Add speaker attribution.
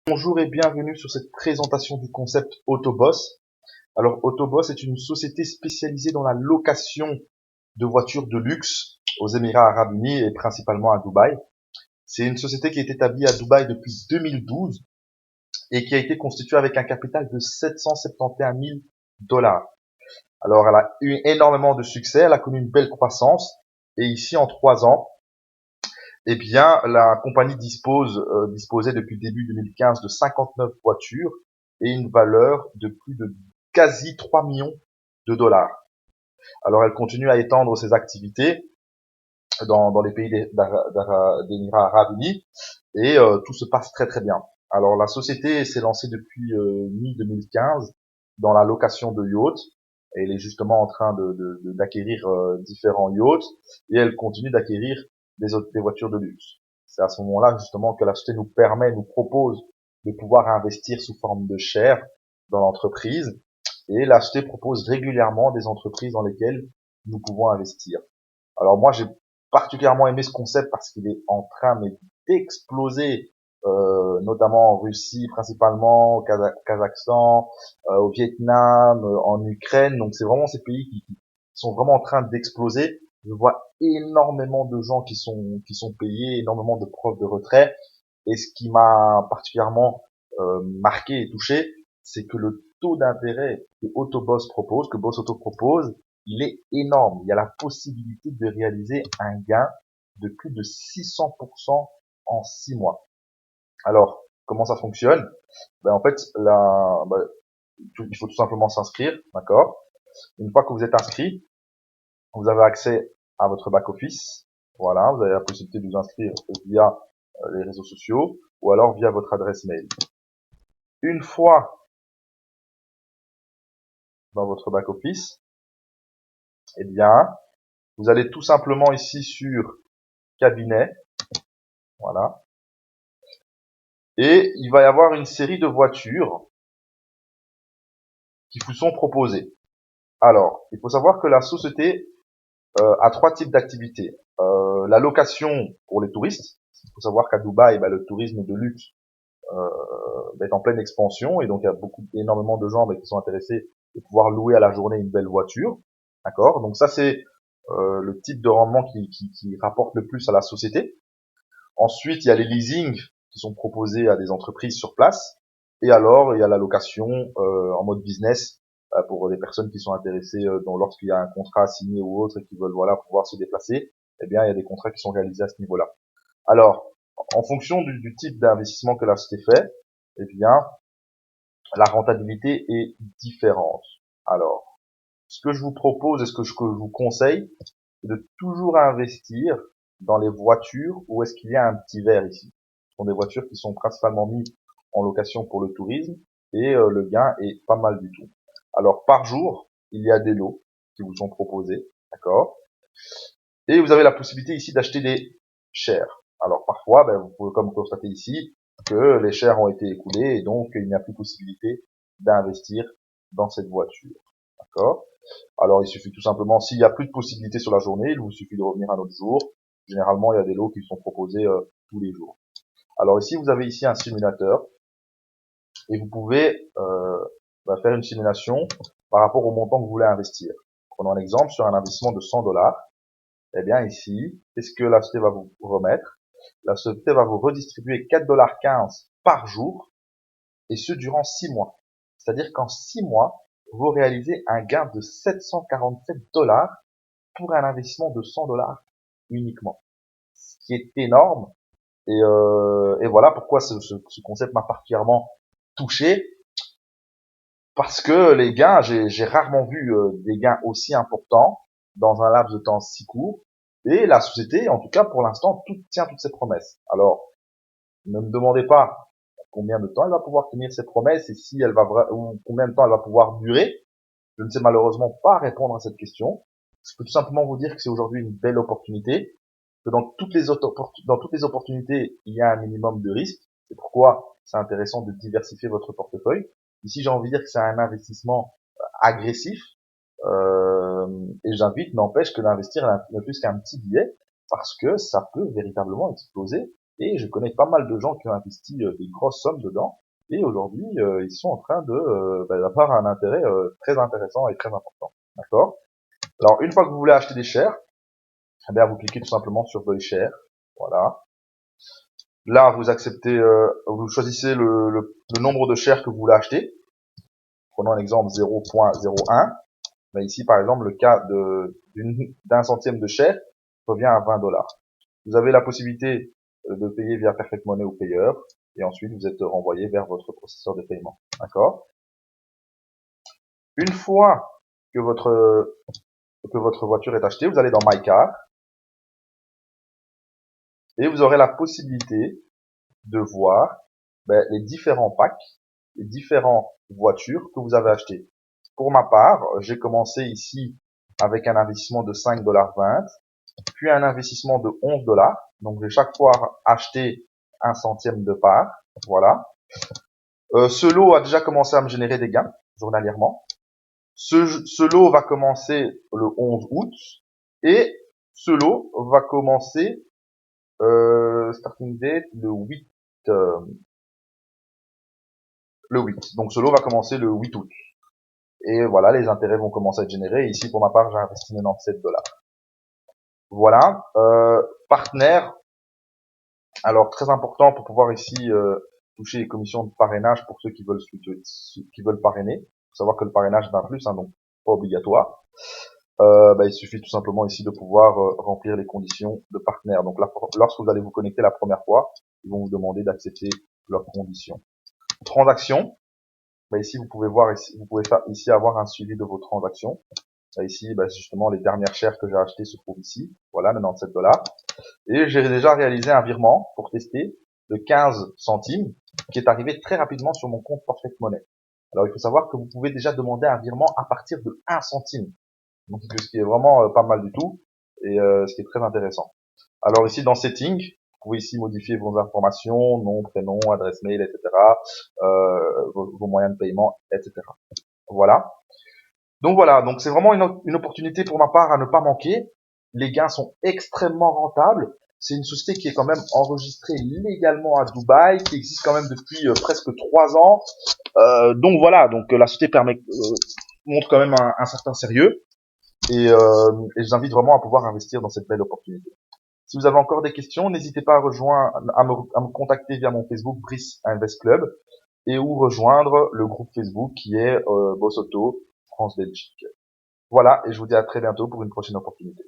Speaker 1: Bonjour et bienvenue sur cette présentation du concept Autoboss. Alors Autoboss est une société spécialisée dans la location de voitures de luxe aux Émirats Arabes Unis et principalement à Dubaï. C'est une société qui est établie à Dubaï depuis 2012 et qui a été constituée avec un capital de 771 000 dollars. Alors elle a eu énormément de succès, elle a connu une belle croissance et ici en 3 ans, eh bien, la compagnie disposait depuis le début 2015 de 59 voitures et une valeur de plus de quasi 3 millions de dollars. Alors, elle continue à étendre ses activités dans les pays d'Émirats Arabes Unis et tout se passe très très bien. Alors, la société s'est lancée depuis mi-2015 dans la location de yachts et elle est justement en train d'acquérir différents yachts et elle continue d'acquérir des voitures de luxe. C'est à ce moment-là justement que la société nous propose de pouvoir investir sous forme de shares dans l'entreprise et la société propose régulièrement des entreprises dans lesquelles nous pouvons investir. Alors moi j'ai particulièrement aimé ce concept parce qu'il est en train d'exploser, notamment en Russie principalement, au Kazakhstan, au Vietnam, en Ukraine. Donc c'est vraiment ces pays qui sont vraiment en train d'exploser. Je vois énormément de gens qui sont payés, énormément de preuves de retrait. Et ce qui m'a particulièrement marqué et touché, c'est que le taux d'intérêt que Autoboss propose, que Boss Auto propose, il est énorme. Il y a la possibilité de réaliser un gain de plus de 600% en 6 mois. Alors, comment ça fonctionne? En fait, il faut tout simplement s'inscrire, d'accord? Une fois que vous êtes inscrit, vous avez accès à votre back-office. Voilà, vous avez la possibilité de vous inscrire via les réseaux sociaux ou alors via votre adresse mail. Une fois dans votre back-office, eh bien, vous allez tout simplement ici sur cabinet, voilà, et il va y avoir une série de voitures qui vous sont proposées. Alors, il faut savoir que la société a 3 types d'activités. La location pour les touristes. Il faut savoir qu'à Dubaï, le tourisme de luxe est en pleine expansion et donc il y a énormément de gens qui sont intéressés de pouvoir louer à la journée une belle voiture. D'accord? Donc ça c'est le type de rendement qui rapporte le plus à la société. Ensuite, il y a les leasings qui sont proposés à des entreprises sur place. Et alors, il y a la location en mode business pour des personnes qui sont intéressées lorsqu'il y a un contrat signé ou autre et qui veulent pouvoir se déplacer. Eh bien, il y a des contrats qui sont réalisés à ce niveau-là. Alors, en fonction du type d'investissement que la société fait, eh bien, la rentabilité est différente. Alors, ce que je vous propose et ce que je vous conseille, c'est de toujours investir dans les voitures où est-ce qu'il y a un petit vert ici. Ce sont des voitures qui sont principalement mises en location pour le tourisme et le gain est pas mal du tout. Alors par jour, il y a des lots qui vous sont proposés, d'accord? Et vous avez la possibilité ici d'acheter des shares. Alors parfois, vous pouvez comme constater ici que les shares ont été écoulés et donc il n'y a plus possibilité d'investir dans cette voiture, d'accord? Alors il suffit tout simplement, s'il n'y a plus de possibilités sur la journée, il vous suffit de revenir un autre jour. Généralement, il y a des lots qui sont proposés tous les jours. Alors ici, vous avez ici un simulateur et vous pouvez faire une simulation par rapport au montant que vous voulez investir. Prenons un exemple sur un investissement de 100 dollars. Eh bien ici, qu'est-ce que la société va vous remettre? La société va vous redistribuer 4,15 $ par jour et ce durant 6 mois. C'est-à-dire qu'en 6 mois, vous réalisez un gain de 747 dollars pour un investissement de 100 dollars uniquement. Ce qui est énorme. Et voilà pourquoi ce concept m'a particulièrement touché. Parce que les gains, j'ai rarement vu des gains aussi importants dans un laps de temps si court. Et la société, en tout cas pour l'instant, tient toutes ses promesses. Alors, ne me demandez pas combien de temps elle va pouvoir tenir ses promesses et si elle va ou combien de temps elle va pouvoir durer. Je ne sais malheureusement pas répondre à cette question. Je peux tout simplement vous dire que c'est aujourd'hui une belle opportunité, que dans toutes les opportunités, il y a un minimum de risque. C'est pourquoi c'est intéressant de diversifier votre portefeuille. Ici, j'ai envie de dire que c'est un investissement agressif, et j'invite, n'empêche que d'investir ne plus qu'un petit billet, parce que ça peut véritablement exploser Et je connais pas mal de gens qui ont investi des grosses sommes dedans. Et aujourd'hui, ils sont en train d'avoir un intérêt très intéressant et très important. D'accord? Alors, une fois que vous voulez acheter des shares, eh bien, vous cliquez tout simplement sur Buy Share. Voilà. Là, vous acceptez, vous choisissez le nombre de shares que vous voulez acheter. Prenons un exemple 0.01. Ben ici, par exemple, le cas d'un centième de share revient à 20 $. Vous avez la possibilité de payer via Perfect Money ou Payer, et ensuite vous êtes renvoyé vers votre processeur de paiement. D'accord? Une fois que votre voiture est achetée, vous allez dans My Car, et vous aurez la possibilité de voir les différents packs, les différentes voitures que vous avez achetées. Pour ma part, j'ai commencé ici avec un investissement de 5,20 $, puis un investissement de 11 $. Donc j'ai chaque fois acheté un centième de part. Voilà. Ce lot a déjà commencé à me générer des gains journalièrement. Ce lot va commencer le 11 août et ce lot va commencer starting date le 8 le 8. Donc ce lot va commencer le 8 août. Et voilà, les intérêts vont commencer à être générés. Ici, pour ma part, j'ai investi 97 $. Voilà. Partenaire. Alors, très important pour pouvoir ici toucher les commissions de parrainage pour ceux qui veulent parrainer. Il faut savoir que le parrainage est un plus, donc pas obligatoire. Il suffit tout simplement ici de pouvoir remplir les conditions de partenaire. Donc là, lorsque vous allez vous connecter la première fois, ils vont vous demander d'accepter leurs conditions. Transactions. Ici, vous pouvez voir ici, vous pouvez ici avoir un suivi de vos transactions. Ici, justement, les dernières shares que j'ai achetées se trouvent ici. Voilà, 97 $. Et j'ai déjà réalisé un virement pour tester de 15 centimes qui est arrivé très rapidement sur mon compte Perfect Money. Alors, il faut savoir que vous pouvez déjà demander un virement à partir de 1 centime. Donc, ce qui est vraiment pas mal du tout et ce qui est très intéressant. Alors ici, dans Settings, vous pouvez ici modifier vos informations, nom, prénom, adresse mail, etc., vos moyens de paiement, etc. Voilà. Donc voilà, donc c'est vraiment une opportunité pour ma part à ne pas manquer. Les gains sont extrêmement rentables. C'est une société qui est quand même enregistrée légalement à Dubaï, qui existe quand même depuis presque 3 ans. Donc voilà, donc la société montre quand même un certain sérieux. Et je vous invite vraiment à pouvoir investir dans cette belle opportunité. Si vous avez encore des questions, n'hésitez pas à me contacter via mon Facebook Brice Invest Club et ou rejoindre le groupe Facebook qui est Boss Auto France Belgique. Voilà, et je vous dis à très bientôt pour une prochaine opportunité.